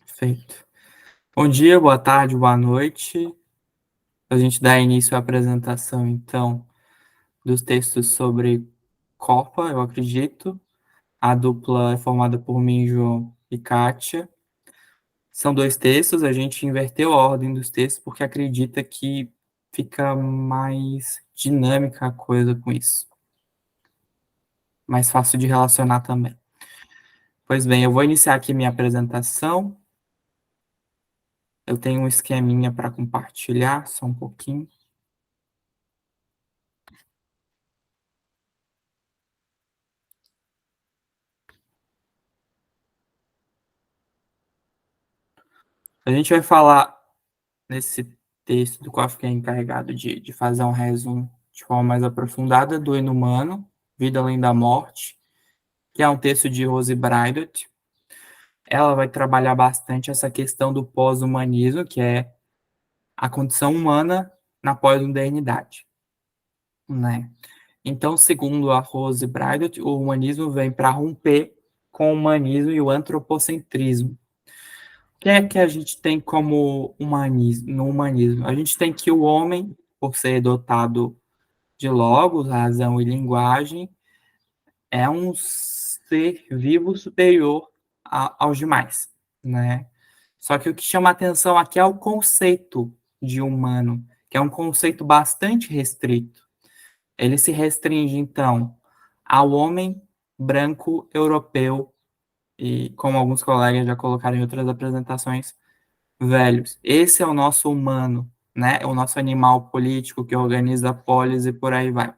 Perfeito. Bom dia, boa tarde, boa noite. A gente dá início à apresentação, então, dos textos sobre Copa, eu acredito. A dupla é formada por mim, João e Kátia. São dois textos, a gente inverteu a ordem dos textos porque acredita que fica mais dinâmica a coisa com isso. Mais fácil de relacionar também. Pois bem, eu vou iniciar aqui minha apresentação. Eu tenho um esqueminha para compartilhar, só um pouquinho. A gente vai falar nesse texto do qual eu fiquei encarregado de fazer um resumo de forma mais aprofundada do Inumano, Vida Além da Morte, que é um texto de Rose Braidotti. Ela vai trabalhar bastante essa questão do pós-humanismo, que é a condição humana na pós-modernidade, né? Então, segundo a Rose Braidotti, o humanismo vem para romper com o humanismo e o antropocentrismo. O que é que a gente tem como humanismo, no humanismo? A gente tem que o homem, por ser dotado de logos, razão e linguagem, é um ser vivo superior aos demais, né? Só que o que chama atenção aqui é o conceito de humano, que é um conceito bastante restrito. Ele se restringe, então, ao homem branco europeu, e como alguns colegas já colocaram em outras apresentações, velhos. Esse é o nosso humano, né? É o nosso animal político que organiza a polis e por aí vai.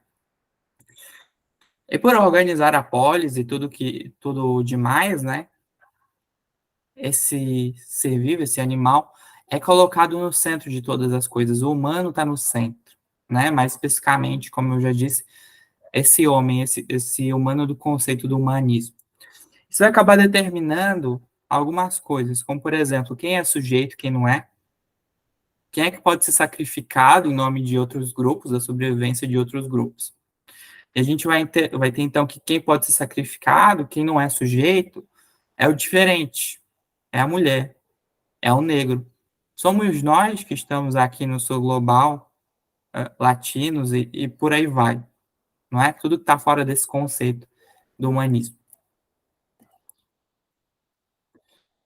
E por organizar a polis e tudo demais, né? Esse ser vivo, esse animal, é colocado no centro de todas as coisas. O humano está no centro, né? Mais especificamente, como eu já disse, esse homem, esse humano do conceito do humanismo. Isso vai acabar determinando algumas coisas, como por exemplo, quem é sujeito, quem não é. Quem é que pode ser sacrificado em nome de outros grupos, da sobrevivência de outros grupos? E a gente vai ter então que quem pode ser sacrificado, quem não é sujeito, é o diferente, é a mulher, é o negro. Somos nós que estamos aqui no sul global, latinos e por aí vai. Não é tudo que está fora desse conceito do humanismo.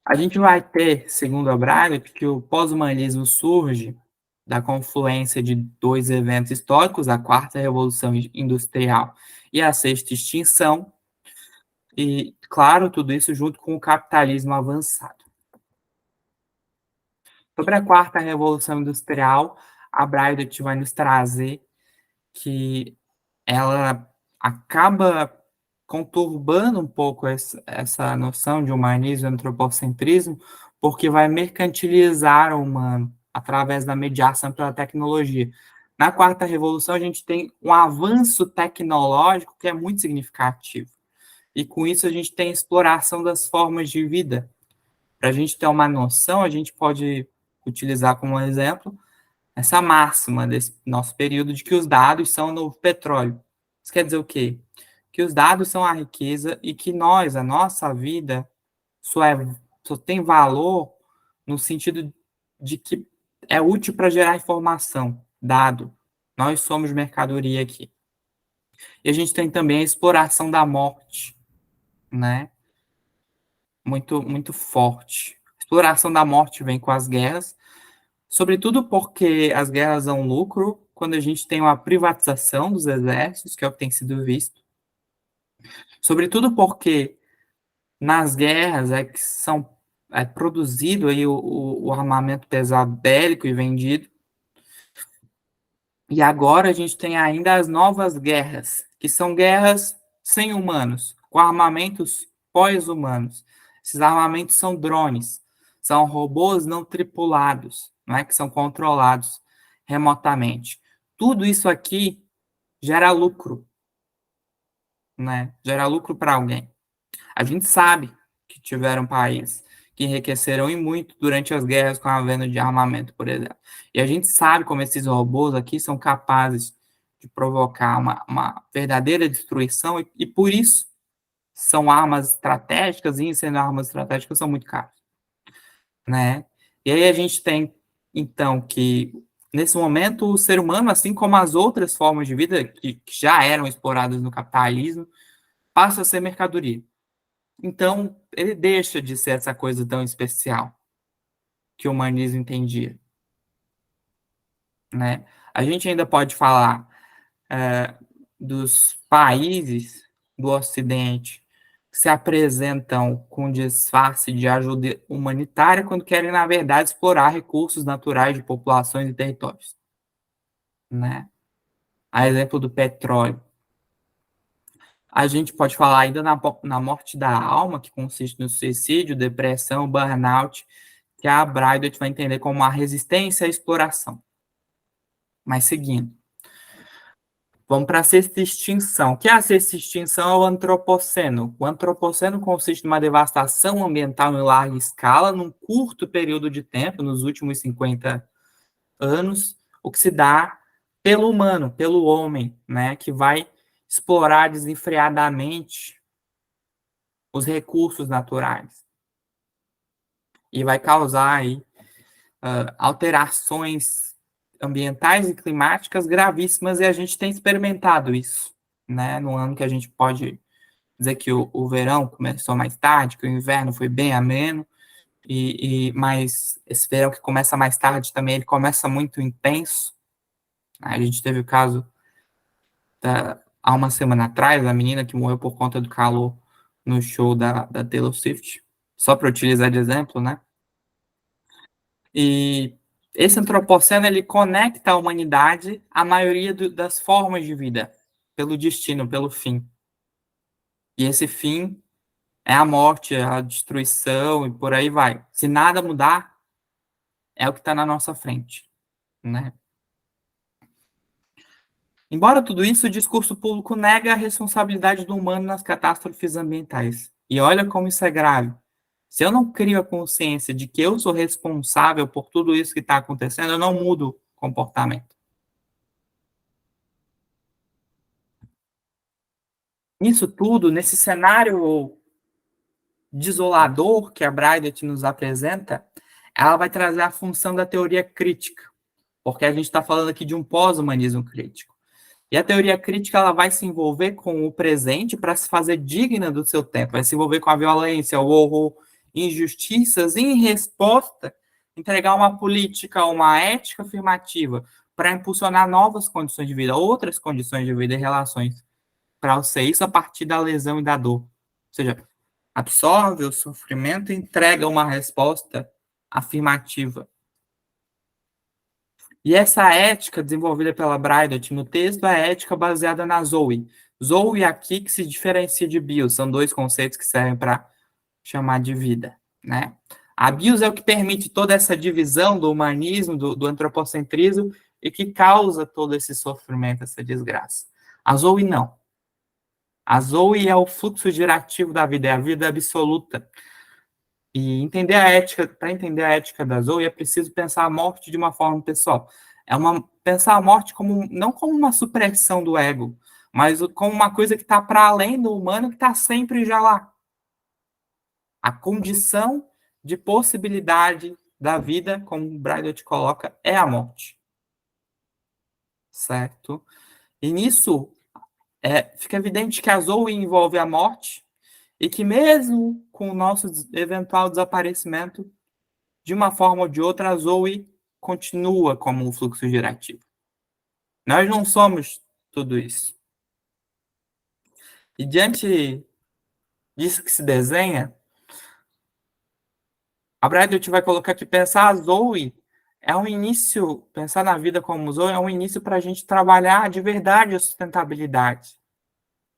A gente vai ter, segundo a Braga, que o pós-humanismo surge da confluência de dois eventos históricos, a quarta revolução industrial e a sexta extinção, e, claro, tudo isso junto com o capitalismo avançado. Sobre a quarta revolução industrial, a Braidot vai nos trazer que ela acaba conturbando um pouco essa noção de humanismo e antropocentrismo, porque vai mercantilizar o humano através da mediação pela tecnologia. Na quarta revolução, a gente tem um avanço tecnológico que é muito significativo. E com isso, a gente tem a exploração das formas de vida. Para a gente ter uma noção, a gente pode utilizar como exemplo essa máxima desse nosso período de que os dados são o novo petróleo. Isso quer dizer o quê? Que os dados são a riqueza e que nós, a nossa vida, só tem valor no sentido de que é útil para gerar informação, dado. Nós somos mercadoria aqui. E a gente tem também a exploração da morte, né? Muito, muito forte. A exploração da morte vem com as guerras, sobretudo porque as guerras dão lucro quando a gente tem uma privatização dos exércitos, que é o que tem sido visto. Sobretudo porque nas guerras é que é produzido aí o armamento pesado bélico e vendido. E agora a gente tem ainda as novas guerras, que são guerras sem humanos, com armamentos pós-humanos. Esses armamentos são drones, são robôs não tripulados, não é que são controlados remotamente. Tudo isso aqui gera lucro, né? Gera lucro para alguém. A gente sabe que tiveram países que enriqueceram e muito durante as guerras com a venda de armamento, por exemplo. E a gente sabe como esses robôs aqui são capazes de provocar uma verdadeira destruição e por isso são armas estratégicas e sendo armas estratégicas são muito caras. né? E aí a gente tem, então, que nesse momento o ser humano, assim como as outras formas de vida que já eram exploradas no capitalismo, passa a ser mercadoria. Então, ele deixa de ser essa coisa tão especial que o humanismo entendia, né? A gente ainda pode falar dos países do Ocidente que se apresentam com disfarce de ajuda humanitária quando querem, na verdade, explorar recursos naturais de populações e territórios, né? A exemplo do petróleo. A gente pode falar ainda na morte da alma, que consiste no suicídio, depressão, burnout, que a Braidot vai entender como uma resistência à exploração. Mas seguindo. Vamos para a sexta extinção. O que é a sexta extinção? É o antropoceno. O antropoceno consiste numa devastação ambiental em larga escala, num curto período de tempo, nos últimos 50 anos, o que se dá pelo humano, pelo homem, né, que vai explorar desenfreadamente os recursos naturais e vai causar aí alterações ambientais e climáticas gravíssimas, e a gente tem experimentado isso, né? No ano que a gente pode dizer que o verão começou mais tarde, que o inverno foi bem ameno, mas esse verão que começa mais tarde também, ele começa muito intenso. A gente teve o caso há uma semana atrás, a menina que morreu por conta do calor no show da Taylor Swift, só para utilizar de exemplo, né? E esse antropoceno, ele conecta a humanidade à maioria das formas de vida, pelo destino, pelo fim. E esse fim é a morte, a destruição e por aí vai. Se nada mudar, é o que está na nossa frente, né? Embora tudo isso, o discurso público nega a responsabilidade do humano nas catástrofes ambientais. E olha como isso é grave. Se eu não crio a consciência de que eu sou responsável por tudo isso que está acontecendo, eu não mudo o comportamento. Nisso tudo, nesse cenário desolador que a Braidot nos apresenta, ela vai trazer a função da teoria crítica, porque a gente está falando aqui de um pós-humanismo crítico. E a teoria crítica ela vai se envolver com o presente para se fazer digna do seu tempo, vai se envolver com a violência, o horror, injustiças, e em resposta, entregar uma política, uma ética afirmativa para impulsionar novas condições de vida, outras condições de vida e relações, para ser isso a partir da lesão e da dor. Ou seja, absorve o sofrimento e entrega uma resposta afirmativa. E essa ética desenvolvida pela Braidot no texto é a ética baseada na Zoe. Zoe aqui que se diferencia de bios, são dois conceitos que servem para chamar de vida, né? A bios é o que permite toda essa divisão do humanismo, do antropocentrismo, e que causa todo esse sofrimento, essa desgraça. A Zoe não. A Zoe é o fluxo girativo da vida, é a vida absoluta. E entender a ética, para entender a ética da Zoe, é preciso pensar a morte de uma forma pessoal. Pensar a morte como não como uma supressão do ego, mas como uma coisa que está para além do humano, que está sempre já lá. A condição de possibilidade da vida, como o Braidot coloca, é a morte. Certo? E nisso, fica evidente que a Zoe envolve a morte, e que mesmo com o nosso eventual desaparecimento, de uma forma ou de outra, a Zoe continua como um fluxo girativo. Nós não somos tudo isso. E diante disso que se desenha, a Braidot vai colocar que pensar a Zoe é um início, pensar na vida como Zoe é um início para a gente trabalhar de verdade a sustentabilidade.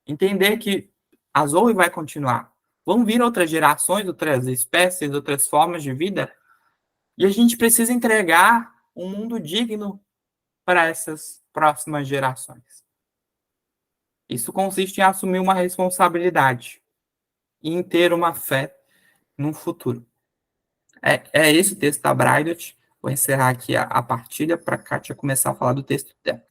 Entender que a Zoe vai continuar. Vão vir outras gerações, outras espécies, outras formas de vida, e a gente precisa entregar um mundo digno para essas próximas gerações. Isso consiste em assumir uma responsabilidade e em ter uma fé no futuro. É esse o texto da Braidot. Vou encerrar aqui a partilha para a Kátia começar a falar do texto dela.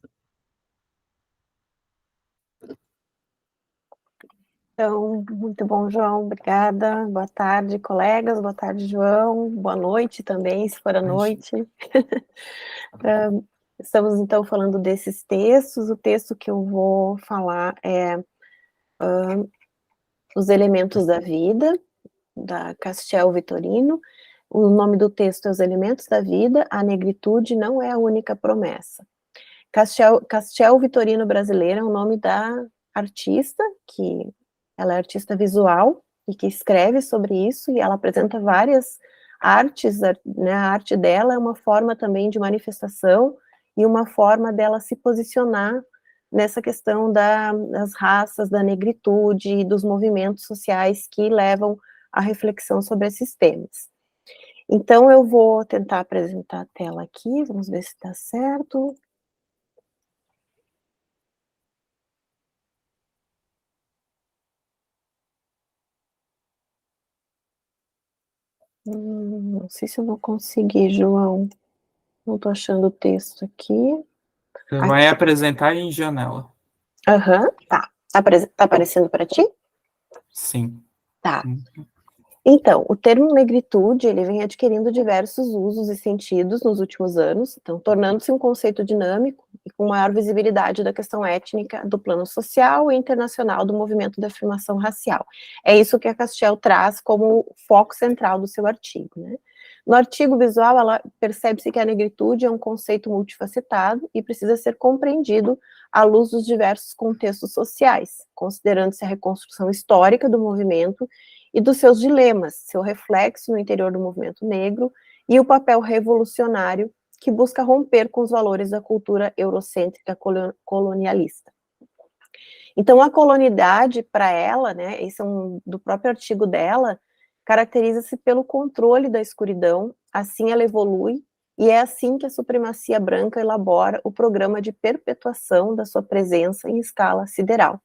Então, muito bom, João, obrigada. Boa tarde, colegas. Boa tarde, João. Boa noite também, se for à noite. Estamos, então, falando desses textos. O texto que eu vou falar é Os Elementos da Vida, da Castiel Vitorino. O nome do texto é Os Elementos da Vida, a negritude não é a única promessa. Castiel Vitorino brasileira é o nome da artista, que ela é artista visual e que escreve sobre isso, e ela apresenta várias artes, né? A arte dela é uma forma também de manifestação e uma forma dela se posicionar nessa questão das raças, da negritude e dos movimentos sociais que levam à reflexão sobre esses temas. Então, eu vou tentar apresentar a tela aqui, vamos ver se está certo. Não sei se eu vou conseguir, João. Não estou achando o texto aqui. Você vai apresentar em janela. Aham, tá. Tá aparecendo para ti? Sim. Tá. Então, o termo negritude, ele vem adquirindo diversos usos e sentidos nos últimos anos, então, tornando-se um conceito dinâmico e com maior visibilidade da questão étnica do plano social e internacional do movimento de afirmação racial. É isso que a Castiel traz como foco central do seu artigo, né? No artigo visual, ela percebe-se que a negritude é um conceito multifacetado e precisa ser compreendido à luz dos diversos contextos sociais, considerando-se a reconstrução histórica do movimento e dos seus dilemas, seu reflexo no interior do movimento negro e o papel revolucionário que busca romper com os valores da cultura eurocêntrica colonialista. Então, a colonialidade, para ela, né, esse é do próprio artigo dela, caracteriza-se pelo controle da escuridão, assim ela evolui, e é assim que a supremacia branca elabora o programa de perpetuação da sua presença em escala sideral,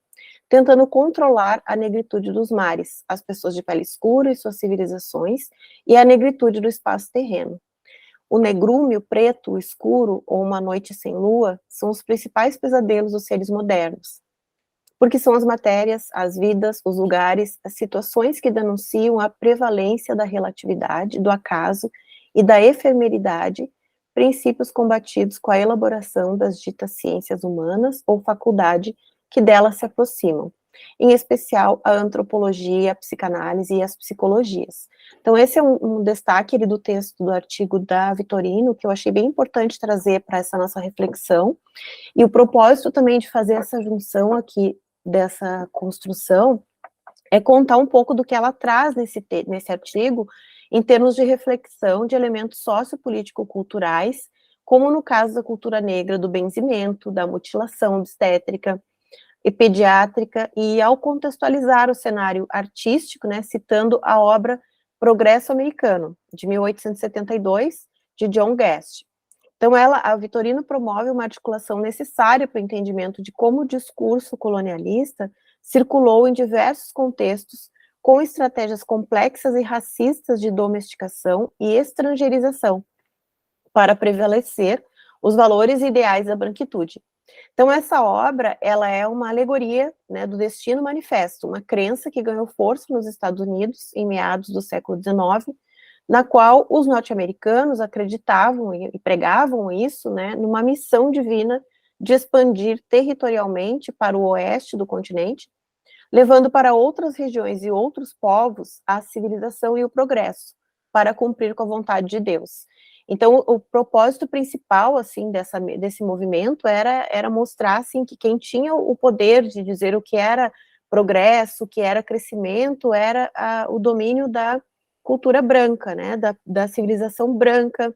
tentando controlar a negritude dos mares, as pessoas de pele escura e suas civilizações, e a negritude do espaço terreno. O negrume, o preto, o escuro, ou uma noite sem lua, são os principais pesadelos dos seres modernos, porque são as matérias, as vidas, os lugares, as situações que denunciam a prevalência da relatividade, do acaso e da efemeridade, princípios combatidos com a elaboração das ditas ciências humanas ou faculdade que delas se aproximam, em especial a antropologia, a psicanálise e as psicologias. Então, esse é um destaque do texto do artigo da Vitorino, que eu achei bem importante trazer para essa nossa reflexão, e o propósito também de fazer essa junção aqui dessa construção é contar um pouco do que ela traz nesse artigo, em termos de reflexão de elementos sociopolítico-culturais, como no caso da cultura negra do benzimento, da mutilação obstétrica e pediátrica, e ao contextualizar o cenário artístico, né, citando a obra Progresso Americano, de 1872, de John Guest. Então, a Vitorino promove uma articulação necessária para o entendimento de como o discurso colonialista circulou em diversos contextos, com estratégias complexas e racistas de domesticação e estrangeirização, para prevalecer os valores e ideais da branquitude. Então, essa obra, ela é uma alegoria, né, do Destino Manifesto, uma crença que ganhou força nos Estados Unidos em meados do século XIX, na qual os norte-americanos acreditavam e pregavam isso, né, numa missão divina de expandir territorialmente para o oeste do continente, levando para outras regiões e outros povos a civilização e o progresso, para cumprir com a vontade de Deus. Então, o propósito principal, assim, desse movimento era mostrar, assim, que quem tinha o poder de dizer o que era progresso, o que era crescimento, era o domínio da cultura branca, né, da civilização branca,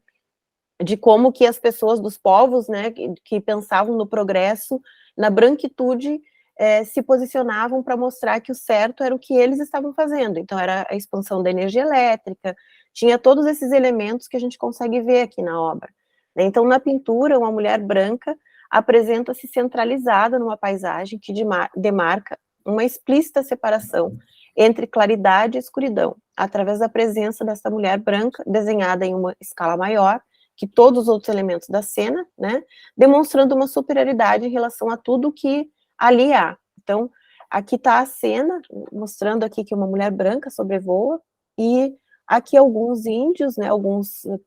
de como que as pessoas dos povos, né, que pensavam no progresso, na branquitude, se posicionavam para mostrar que o certo era o que eles estavam fazendo. Então, era a expansão da energia elétrica, tinha todos esses elementos que a gente consegue ver aqui na obra. Então, na pintura, uma mulher branca apresenta-se centralizada numa paisagem que demarca uma explícita separação entre claridade e escuridão, através da presença dessa mulher branca, desenhada em uma escala maior que todos os outros elementos da cena, né, demonstrando uma superioridade em relação a tudo que ali há. Então, aqui está a cena, mostrando aqui que uma mulher branca sobrevoa, e aqui alguns índios, né,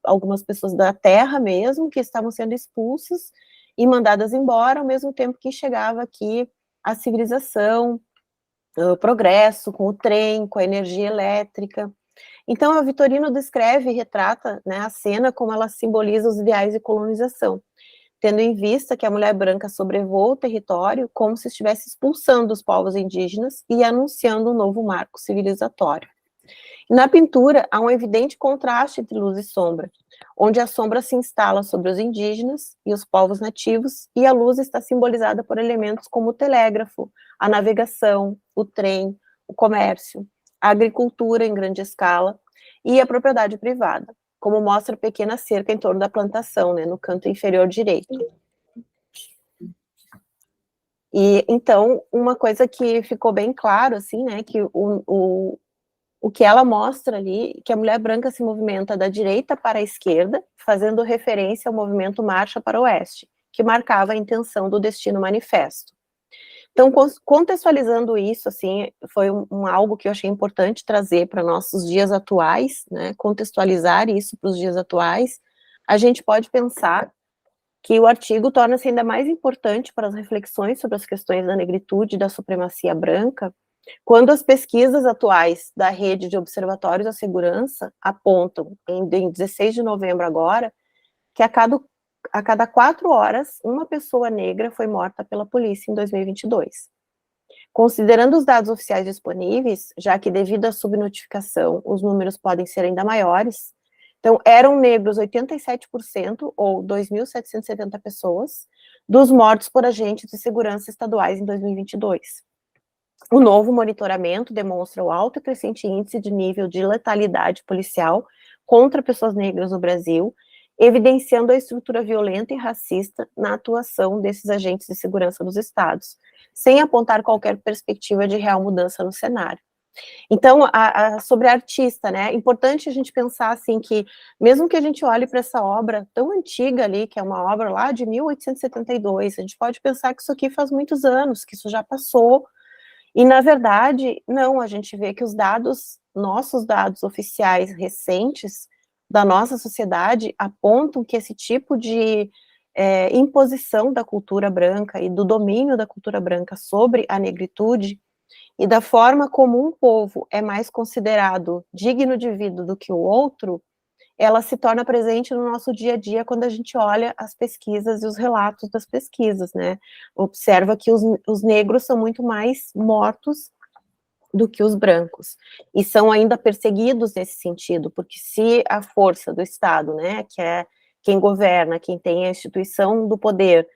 algumas pessoas da terra mesmo, que estavam sendo expulsas e mandadas embora, ao mesmo tempo que chegava aqui a civilização, o progresso, com o trem, com a energia elétrica. Então, a Vitorino descreve e retrata, né, a cena como ela simboliza os ideais de colonização, tendo em vista que a mulher branca sobrevoa o território como se estivesse expulsando os povos indígenas e anunciando um novo marco civilizatório. Na pintura, há um evidente contraste entre luz e sombra, onde a sombra se instala sobre os indígenas e os povos nativos, e a luz está simbolizada por elementos como o telégrafo, a navegação, o trem, o comércio, a agricultura em grande escala e a propriedade privada, como mostra a pequena cerca em torno da plantação, né, no canto inferior direito. E, então, uma coisa que ficou bem claro, assim, né, que o que ela mostra ali, que a mulher branca se movimenta da direita para a esquerda, fazendo referência ao movimento Marcha para o Oeste, que marcava a intenção do Destino Manifesto. Então, contextualizando isso, assim, foi algo que eu achei importante trazer para nossos dias atuais, né, contextualizar isso para os dias atuais. A gente pode pensar que o artigo torna-se ainda mais importante para as reflexões sobre as questões da negritude e da supremacia branca, quando as pesquisas atuais da Rede de Observatórios da Segurança apontam, em 16 de novembro agora, que a cada 4 horas, uma pessoa negra foi morta pela polícia em 2022. Considerando os dados oficiais disponíveis, já que devido à subnotificação os números podem ser ainda maiores, então eram negros 87%, ou 2.770 pessoas, dos mortos por agentes de segurança estaduais em 2022. O novo monitoramento demonstra o alto e crescente índice de nível de letalidade policial contra pessoas negras no Brasil, evidenciando a estrutura violenta e racista na atuação desses agentes de segurança dos estados, sem apontar qualquer perspectiva de real mudança no cenário. Então, sobre a artista, né, é importante a gente pensar, assim, que mesmo que a gente olhe para essa obra tão antiga ali, que é uma obra lá de 1872, a gente pode pensar que isso aqui faz muitos anos, que isso já passou, e, na verdade, não, a gente vê que os dados, nossos dados oficiais recentes da nossa sociedade apontam que esse tipo de imposição da cultura branca e do domínio da cultura branca sobre a negritude e da forma como um povo é mais considerado digno de vida do que o outro, ela se torna presente no nosso dia a dia quando a gente olha as pesquisas e os relatos das pesquisas, né? Observa que os negros são muito mais mortos do que os brancos, e são ainda perseguidos nesse sentido, porque se a força do Estado, né, que é quem governa, quem tem a instituição do poder,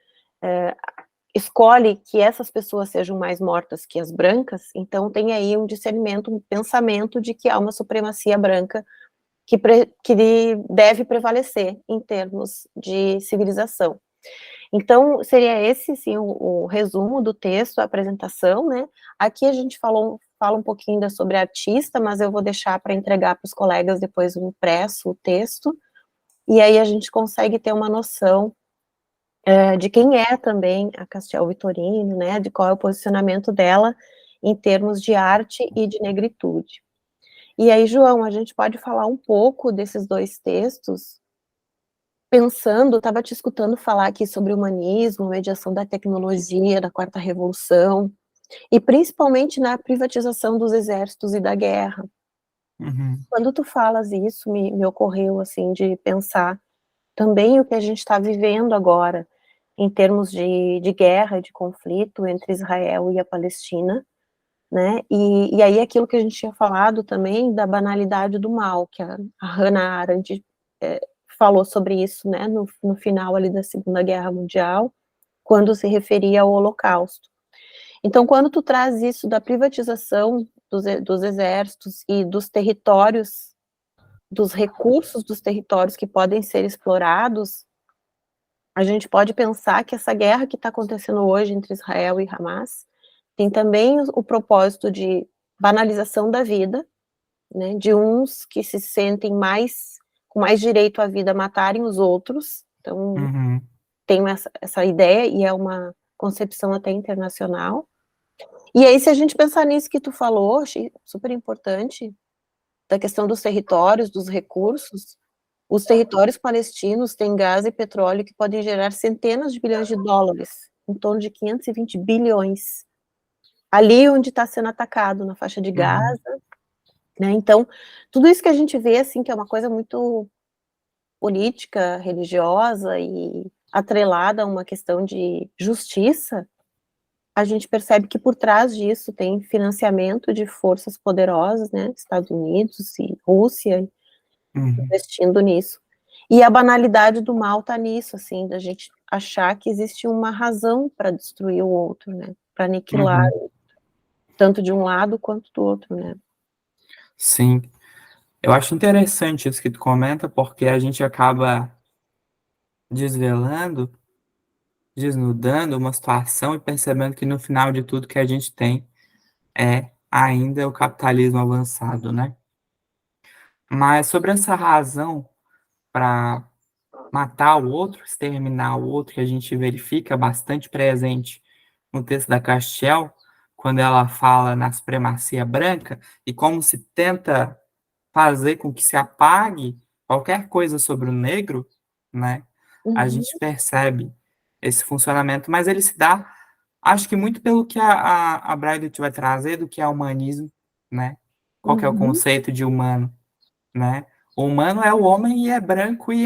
escolhe que essas pessoas sejam mais mortas que as brancas, então tem aí um discernimento, um pensamento de que há uma supremacia branca que deve prevalecer em termos de civilização. Então, seria esse, sim, o resumo do texto, a apresentação, né? Aqui a gente fala um pouquinho sobre a artista, mas eu vou deixar para entregar para os colegas depois o impresso, o texto, e aí a gente consegue ter uma noção de quem é também a Castiel Vitorino, né? De qual é o posicionamento dela em termos de arte e de negritude. E aí, João, a gente pode falar um pouco desses dois textos, pensando, estava te escutando falar aqui sobre humanismo, mediação da tecnologia, da quarta revolução, e principalmente na privatização dos exércitos e da guerra. Uhum. Quando tu falas isso, me ocorreu, assim, de pensar também o que a gente está vivendo agora, em termos de guerra, de conflito entre Israel e a Palestina, né, e aí aquilo que a gente tinha falado também da banalidade do mal, que a Hannah Arendt falou sobre isso, né, no final ali da Segunda Guerra Mundial, quando se referia ao Holocausto. Então, quando tu traz isso da privatização dos exércitos e dos territórios, dos recursos dos territórios que podem ser explorados, a gente pode pensar que essa guerra que está acontecendo hoje entre Israel e Hamas tem também o propósito de banalização da vida, né, de uns que se sentem com mais direito à vida matarem os outros, então tem essa ideia, e é uma concepção até internacional, E aí, se a gente pensar nisso que tu falou, achei super importante, da questão dos territórios, dos recursos, os territórios palestinos têm gás e petróleo que podem gerar centenas de bilhões de dólares, em torno de 520 bilhões, ali onde está sendo atacado, na faixa de Uhum, Gaza, né? Então, tudo isso que a gente vê, assim, que é uma coisa muito política, religiosa e atrelada a uma questão de justiça, a gente percebe que por trás disso tem financiamento de forças poderosas, né, Estados Unidos e Rússia, uhum, investindo nisso. E a banalidade do mal está nisso, assim, da gente achar que existe uma razão para destruir o outro, né, para aniquilar, uhum. tanto de um lado quanto do outro, né. Sim, eu acho interessante isso que tu comenta, porque a gente acaba desvelando, desnudando uma situação e percebendo que no final de tudo que a gente tem é ainda o capitalismo avançado, né? Mas sobre essa razão para matar o outro, exterminar o outro, que a gente verifica bastante presente no texto da Castiel, quando ela fala na supremacia branca, e como se tenta fazer com que se apague qualquer coisa sobre o negro, né? A Uhum, gente percebe esse funcionamento, mas ele se dá, acho que muito pelo que a Braidot vai trazer do que é humanismo, né? Qual que é o uhum, conceito de humano, né? O humano é o homem e é branco e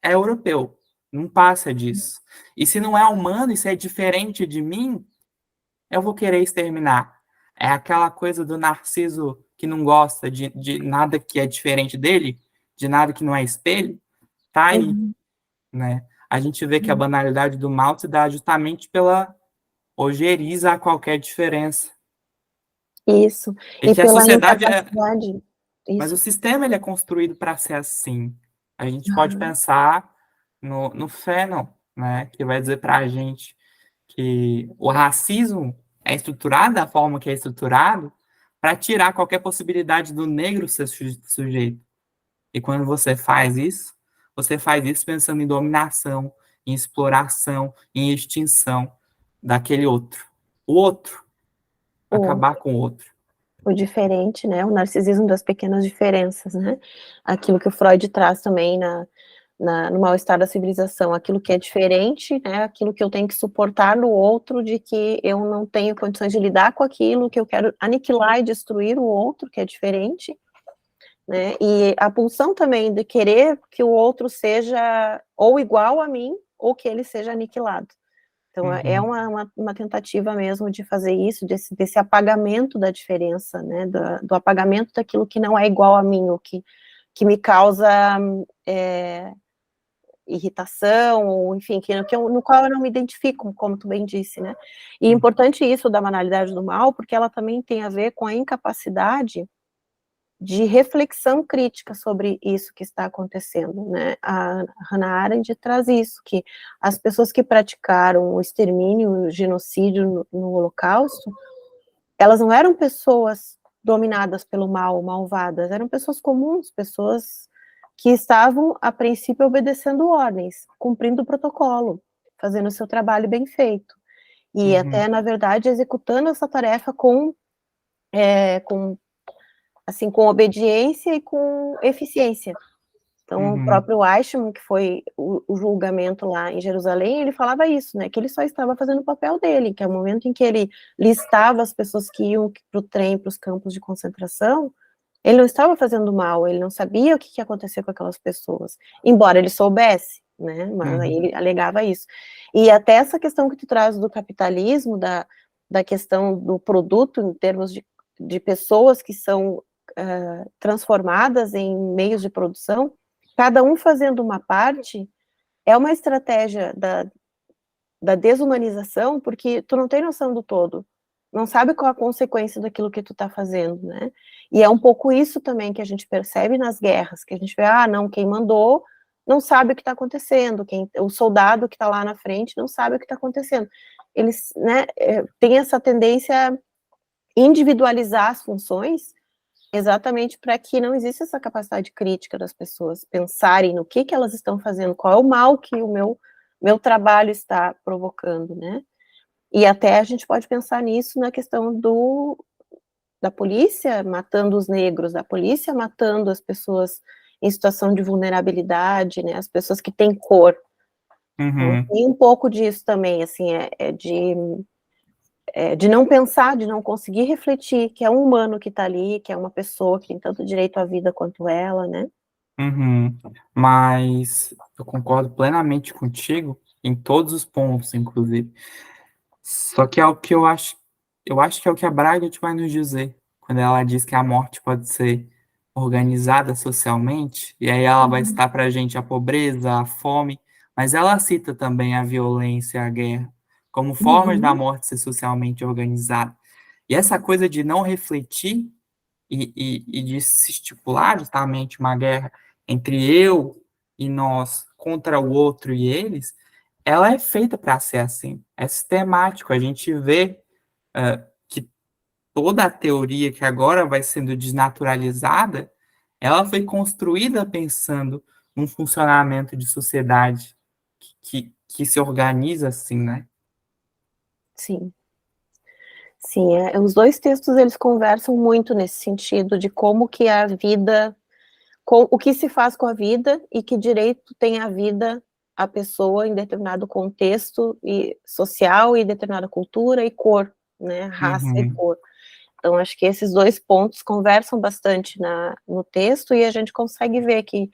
é europeu, não passa disso. E se não é humano, e se é diferente de mim, eu vou querer exterminar. É aquela coisa do narciso que não gosta de nada que é diferente dele, de nada que não é espelho, tá aí, uhum, né? A gente vê que a uhum. banalidade do mal se dá justamente pela ojeriza a qualquer diferença. Isso, E e que a pela sociedade incapacidade, mas o isso. sistema ele é construído para ser assim. A gente pode pensar no Fanon, né, que vai dizer para a gente que o racismo é estruturado da forma que é estruturado para tirar qualquer possibilidade do negro ser sujeito. E quando você faz isso pensando em dominação, em exploração, em extinção daquele outro. O outro, O acabar com o outro. o diferente, né, o narcisismo das pequenas diferenças, né, aquilo que o Freud traz também no mal-estar da civilização, aquilo que é diferente, né, aquilo que eu tenho que suportar no outro, de que eu não tenho condições de lidar com aquilo, que eu quero aniquilar e destruir o outro, que é diferente, né, e a pulsão também de querer que o outro seja ou igual a mim, ou que ele seja aniquilado. Então, é Uhum, uma tentativa mesmo de fazer isso, desse apagamento da diferença, né, do apagamento daquilo que não é igual a mim, o que me causa é, irritação, ou enfim, no qual eu não me identifico, como tu bem disse, né. E é uhum, importante isso da banalidade do mal, porque ela também tem a ver com a incapacidade de reflexão crítica sobre isso que está acontecendo, né? A Hannah Arendt traz isso, que as pessoas que praticaram o extermínio, o genocídio no Holocausto, elas não eram pessoas dominadas pelo mal, malvadas, eram pessoas comuns, pessoas que estavam, a princípio, obedecendo ordens, cumprindo o protocolo, fazendo o seu trabalho bem feito. E até, uhum, na verdade, executando essa tarefa com assim, com obediência e com eficiência. Então, o uhum, próprio Eichmann, que foi o julgamento lá em Jerusalém, ele falava isso, né, que ele só estava fazendo o papel dele, que é o momento em que ele listava as pessoas que iam para o trem, para os campos de concentração, ele não estava fazendo mal, ele não sabia o que ia acontecer com aquelas pessoas, embora ele soubesse, né, mas aí uhum, ele alegava isso. E até essa questão que tu traz do capitalismo, da questão do produto, em termos de pessoas que são transformadas em meios de produção, cada um fazendo uma parte, é uma estratégia da desumanização, porque tu não tem noção do todo, não sabe qual a consequência daquilo que tu tá fazendo, né? E é um pouco isso também que a gente percebe nas guerras, que a gente vê, não, quem mandou não sabe o que está acontecendo, o soldado que está lá na frente não sabe o que está acontecendo. Eles, né, têm essa tendência a individualizar as funções, exatamente para que não exista essa capacidade crítica das pessoas pensarem no que elas estão fazendo, qual é o mal que o meu trabalho está provocando, né? E até a gente pode pensar nisso na questão da polícia matando os negros, da polícia matando as pessoas em situação de vulnerabilidade, né, as pessoas que têm cor. Então, Uhum, tem um pouco disso também, assim, de não pensar, de não conseguir refletir que é um humano que está ali, que é uma pessoa que tem tanto direito à vida quanto ela, né? uhum. Mas eu concordo plenamente contigo em todos os pontos, inclusive. Só que é o que eu acho que é o que a Braga vai nos dizer, quando ela diz que a morte pode ser organizada socialmente, e aí ela vai Uhum. citar para a gente a pobreza, a fome, mas ela cita também a violência, a guerra, como formas da Uhum. morte ser socialmente organizada. E essa coisa de não refletir e de se estipular justamente uma guerra entre eu e nós contra o outro e eles, ela é feita para ser assim, é sistemático. A gente vê que toda a teoria que agora vai sendo desnaturalizada, ela foi construída pensando num funcionamento de sociedade que se organiza assim, né? Sim, sim, os dois textos eles conversam muito nesse sentido de como que a vida, o que se faz com a vida e que direito tem a vida a pessoa em determinado contexto e social e determinada cultura e cor, né, raça e Uhum, cor. Então, acho que esses dois pontos conversam bastante no texto e a gente consegue ver que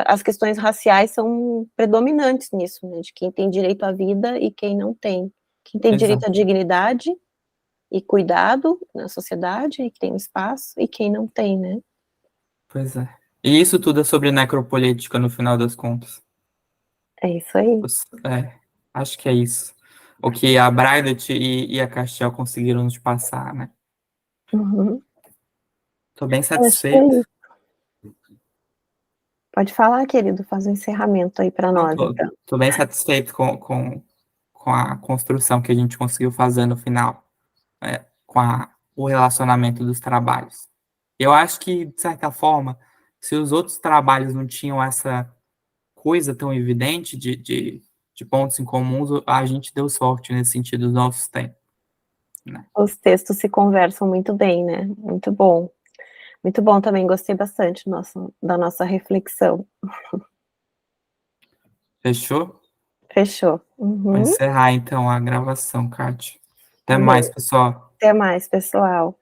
as questões raciais são predominantes nisso, né, de quem tem direito à vida e quem não tem. Quem tem direito à exato, dignidade e cuidado na sociedade, e que tem um espaço, e quem não tem, né? pois é. E isso tudo é sobre necropolítica no final das contas. É isso aí. É, acho que é isso. O que a Braidot e a Castiel conseguiram nos passar, né? Uhum. Tô bem Acho que é satisfeito. isso. Pode falar, querido, faz um encerramento aí para Não, nós, então. tô bem satisfeito com a construção que a gente conseguiu fazer no final, com o relacionamento dos trabalhos. Eu acho que, de certa forma, se os outros trabalhos não tinham essa coisa tão evidente de pontos em comuns, a gente deu sorte nesse sentido dos nossos tempos, né? Os textos se conversam muito bem, né? Muito bom. Muito bom também, gostei bastante da nossa reflexão. Fechou? Fechou. Vou Uhum. encerrar então a gravação, Kátia. Até mais, Beleza. pessoal. Até mais, pessoal.